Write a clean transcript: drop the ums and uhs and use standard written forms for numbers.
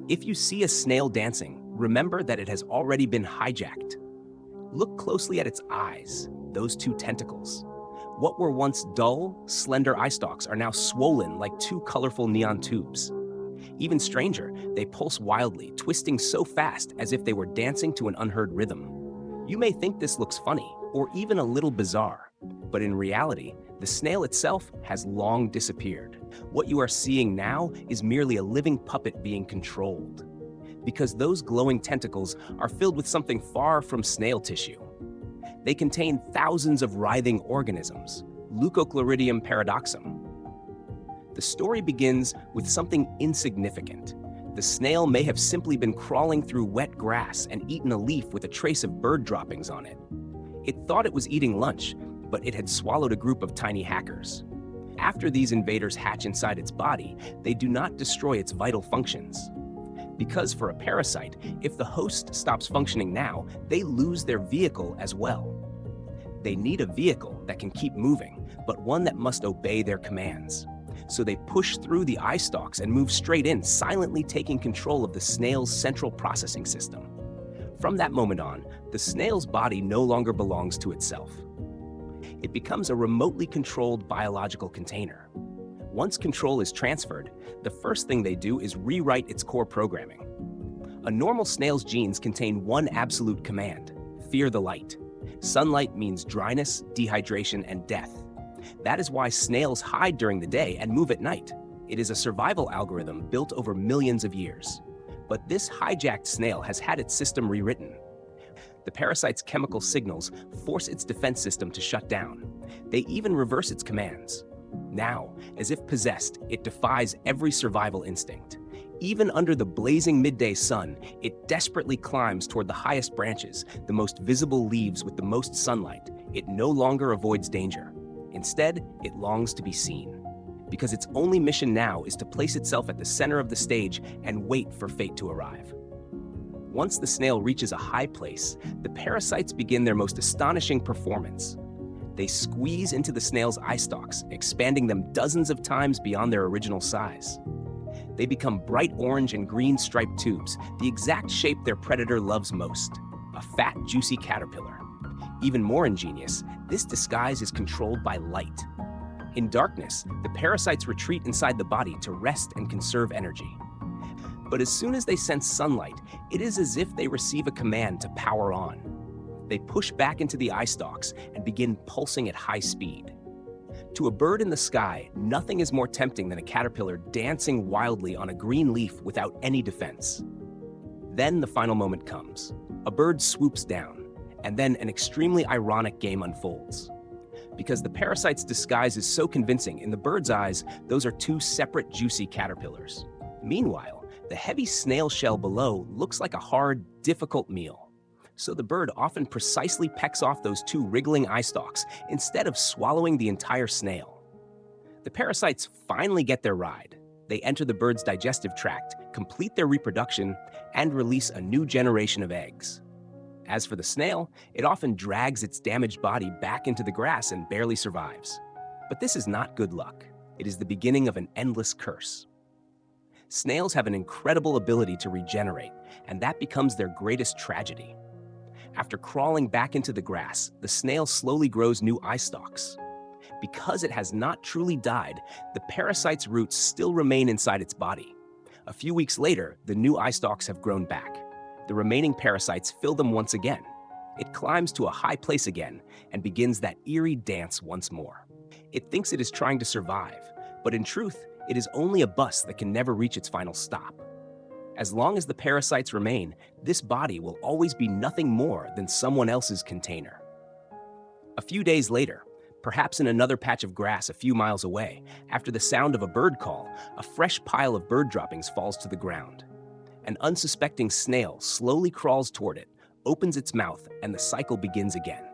If you see a snail dancing, remember that it has already been hijacked. Look closely at its eyes, those two tentacles. What were once dull, slender eye stalks are now swollen like two colorful neon tubes. Even stranger, they pulse wildly, twisting so fast as if they were dancing to an unheard rhythm. You may think this looks funny, or even a little bizarre, but in reality, the snail itself has long disappeared. What you are seeing now is merely a living puppet being controlled. Because those glowing tentacles are filled with something far from snail tissue. They contain thousands of writhing organisms, Leucochloridium paradoxum. The story begins with something insignificant. The snail may have simply been crawling through wet grass and eaten a leaf with a trace of bird droppings on it. It thought it was eating lunch, but it had swallowed a group of tiny hackers. After these invaders hatch inside its body, they do not destroy its vital functions. Because for a parasite, if the host stops functioning now, they lose their vehicle as well. They need a vehicle that can keep moving, but one that must obey their commands. So they push through the eye stalks and move straight in, silently taking control of the snail's central processing system. From that moment on, the snail's body no longer belongs to itself. It becomes a remotely controlled biological container. Once control is transferred, the first thing they do is rewrite its core programming. A normal snail's genes contain one absolute command: fear the light. Sunlight means dryness, dehydration, and death. That is why snails hide during the day and move at night. It is a survival algorithm built over millions of years. But this hijacked snail has had its system rewritten. The parasite's chemical signals force its defense system to shut down. They even reverse its commands. Now, as if possessed, it defies every survival instinct. Even under the blazing midday sun, it desperately climbs toward the highest branches, the most visible leaves with the most sunlight. It no longer avoids danger. Instead, it longs to be seen. Because its only mission now is to place itself at the center of the stage and wait for fate to arrive. Once the snail reaches a high place, the parasites begin their most astonishing performance. They squeeze into the snail's eye stalks, expanding them dozens of times beyond their original size. They become bright orange and green striped tubes, the exact shape their predator loves most: a fat, juicy caterpillar. Even more ingenious, this disguise is controlled by light. In darkness, the parasites retreat inside the body to rest and conserve energy. But as soon as they sense sunlight, it is as if they receive a command to power on. They push back into the eye stalks and begin pulsing at high speed. To a bird in the sky, nothing is more tempting than a caterpillar dancing wildly on a green leaf without any defense. Then the final moment comes. A bird swoops down, and then an extremely ironic game unfolds. Because the parasite's disguise is so convincing, in the bird's eyes, those are two separate juicy caterpillars. Meanwhile, the heavy snail shell below looks like a hard, difficult meal. So the bird often precisely pecks off those two wriggling eye stalks instead of swallowing the entire snail. The parasites finally get their ride. They enter the bird's digestive tract, complete their reproduction, and release a new generation of eggs. As for the snail, it often drags its damaged body back into the grass and barely survives. But this is not good luck. It is the beginning of an endless curse. Snails have an incredible ability to regenerate, and that becomes their greatest tragedy. After crawling back into the grass, the snail slowly grows new eye stalks. Because it has not truly died, the parasite's roots still remain inside its body. A few weeks later, the new eye stalks have grown back. The remaining parasites fill them once again. It climbs to a high place again and begins that eerie dance once more. It thinks it is trying to survive, but in truth, it is only a bus that can never reach its final stop. As long as the parasites remain, this body will always be nothing more than someone else's container. A few days later, perhaps in another patch of grass a few miles away, after the sound of a bird call, a fresh pile of bird droppings falls to the ground. An unsuspecting snail slowly crawls toward it, opens its mouth, and the cycle begins again.